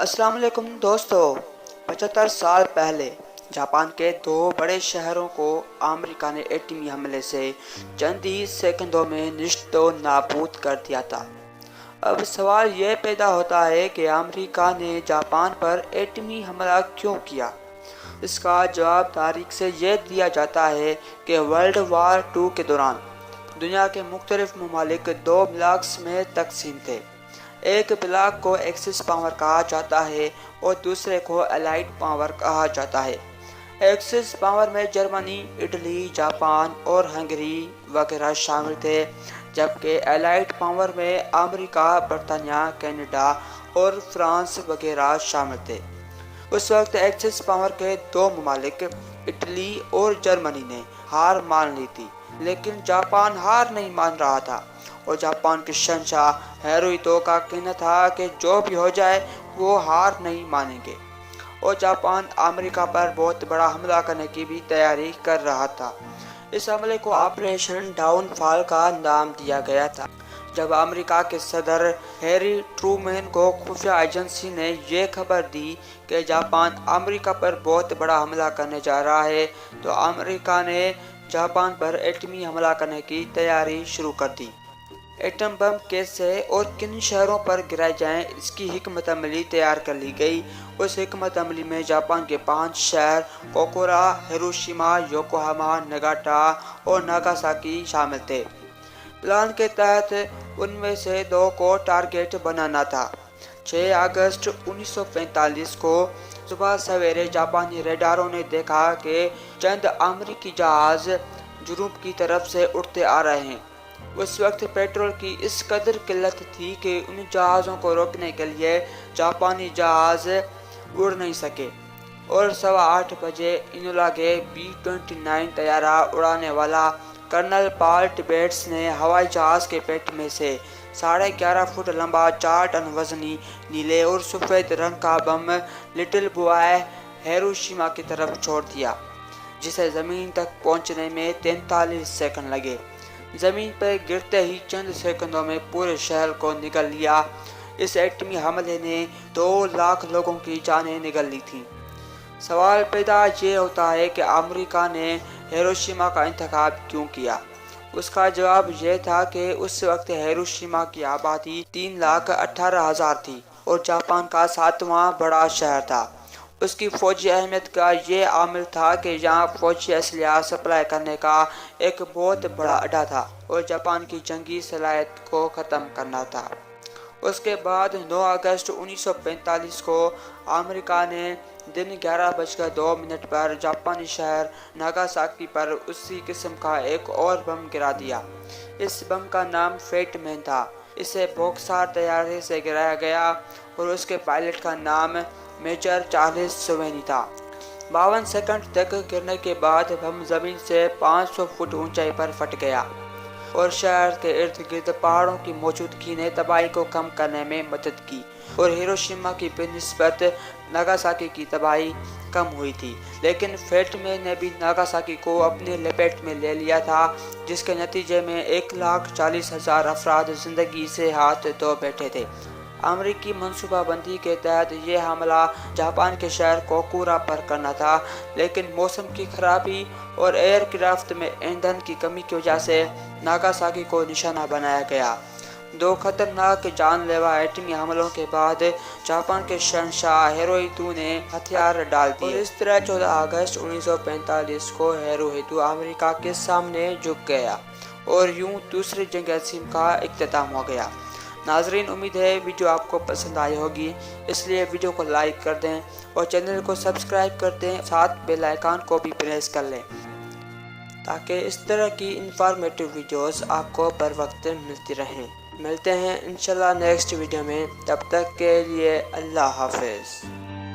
अस्सलाम वालेकुम दोस्तों। 75 साल पहले जापान के दो बड़े शहरों को अमेरिका ने एटमी हमले से चंद ही सेकंडों में निश्तो नाबूद कर दिया था। अब सवाल ये पैदा होता है कि अमेरिका ने जापान पर एटमी हमला क्यों किया। इसका जवाब तारीख से ये दिया जाता है कि वर्ल्ड वार 2 के दौरान दुनिया के मुख्तलिफ ममालिक दो ब्लॉक्स में तकसीम थे। एक ब्लॉक को एक्सिस पावर कहा जाता है और दूसरे को एलाइड पावर कहा जाता है। एक्सिस पावर में जर्मनी, इटली, जापान और हंगरी वगैरह शामिल थे, जबकि एलाइड पावर में अमेरिका, बरतानिया, कनाडा और फ्रांस वगैरह शामिल थे। उस वक्त एक्सिस पावर के दो ममालिक इटली और जर्मनी ने हार मान ली थी, लेकिन जापान हार नहीं मान रहा था और जापान के शहंशाह हिरोहितो का कहना था कि जो भी हो जाए वो हार नहीं मानेंगे और जापान अमेरिका पर बहुत बड़ा हमला करने की भी तैयारी कर रहा था। इस हमले को ऑपरेशन डाउनफॉल का नाम दिया गया था। जब अमेरिका के सदर हैरी ट्रूमैन को खुफिया एजेंसी ने ये खबर दी कि जापान अमेरिका पर बहुत बड़ा हमला करने जा रहा है, तो अमेरिका ने जापान पर एटमी हमला करने की तैयारी शुरू कर दी। एटम बम कैसे और किन शहरों पर गिराए जाएं, इसकी हिकमत अमली तैयार कर ली गई। उस हिकमत अमली में जापान के 5 शहर कोकोरा, हिरोशिमा, योकोहामा, नागाटा और नागासाकी शामिल थे। प्लान के तहत उनमें से 2 को टारगेट बनाना था। 6 अगस्त 1945 को सुबह सवेरे जापानी रेडारों ने देखा कि चंद अमेरिकी जहाज जुनूब की तरफ से उड़ते आ रहे हैं। उस वक्त पेट्रोल की इस कदर किल्लत थी कि उन जहाज़ों को रोकने के लिए जापानी जहाज उड़ नहीं सके और 8:15 बजे इनोला के B-29 तैयारा उड़ाने वाला कर्नल पॉल टिबेट्स ने हवाई जहाज के पेट में से 11.5 फुट लंबा 4 टन वजनी नीले और सफ़ेद रंग का बम लिटिल बॉय हिरोशिमा की तरफ छोड़ दिया, जिसे ज़मीन तक पहुंचने में 43 सेकंड लगे। ज़मीन पर गिरते ही चंद सेकंडों में पूरे शहर को निगल लिया। इस एटमी हमले ने 2 लाख लोगों की जानें निगल ली थीं। सवाल पैदा ये होता है कि अमेरिका ने हिरोशिमा का इंतखाब क्यों किया। उसका जवाब यह था कि उस वक्त हिरोशिमा की आबादी 3,18,000 थी और जापान का 7वां बड़ा शहर था। उसकी फौजी अहमियत का ये आमिल था कि यहाँ फौजी असलिया सप्लाई करने का एक बहुत बड़ा अड्डा था और जापान की जंगी सलाहियत को ख़त्म करना था। उसके बाद 9 अगस्त 1945 को अमेरिका ने दिन 11:02 पर जापानी शहर नागासाकी पर उसी किस्म का एक और बम गिरा दिया। इस बम का नाम फेट मैन था। इसे बॉक्सर तैयारी से गिराया गया और उसके पायलट का नाम मेजर चार्ल्स सोवेनी था। 52 सेकंड तक गिरने के बाद बम जमीन से 500 फुट ऊंचाई पर फट गया और शहर के इर्द गिर्द पहाड़ों की मौजूदगी ने तबाही को कम करने में मदद की और हिरोशिमा की बिनिस्बत नागासाकी की तबाही कम हुई थी। लेकिन फेटमैन ने भी नागासाकी को अपने लपेट में ले लिया था, जिसके नतीजे में 1,40,000 अफराद जिंदगी से हाथ धो बैठे थे। अमेरिकी मंसूबाबंदी के तहत ये हमला जापान के शहर कोकुरा पर करना था, लेकिन मौसम की खराबी और एयरक्राफ्ट में ईंधन की कमी की वजह से नागासाकी को निशाना बनाया गया। 2 खतरनाक जानलेवा एटमी हमलों के बाद जापान के शहंशाह हिरोहितो ने हथियार डाल दिए और इस तरह 14 अगस्त 1945 को हिरोहितो अमेरिका के सामने झुक गया और यूं दूसरी जंग अज़ीम का इख्तिताम हो गया। नाजरीन, उम्मीद है वीडियो आपको पसंद आई होगी, इसलिए वीडियो को लाइक कर दें और चैनल को सब्सक्राइब कर दें, साथ बेल आइकन को भी प्रेस कर लें ताकि इस तरह की इंफॉर्मेटिव वीडियोस आपको बर वक्त मिलती रहें। मिलते हैं इंशाल्लाह नेक्स्ट वीडियो में, तब तक के लिए अल्लाह हाफिज़।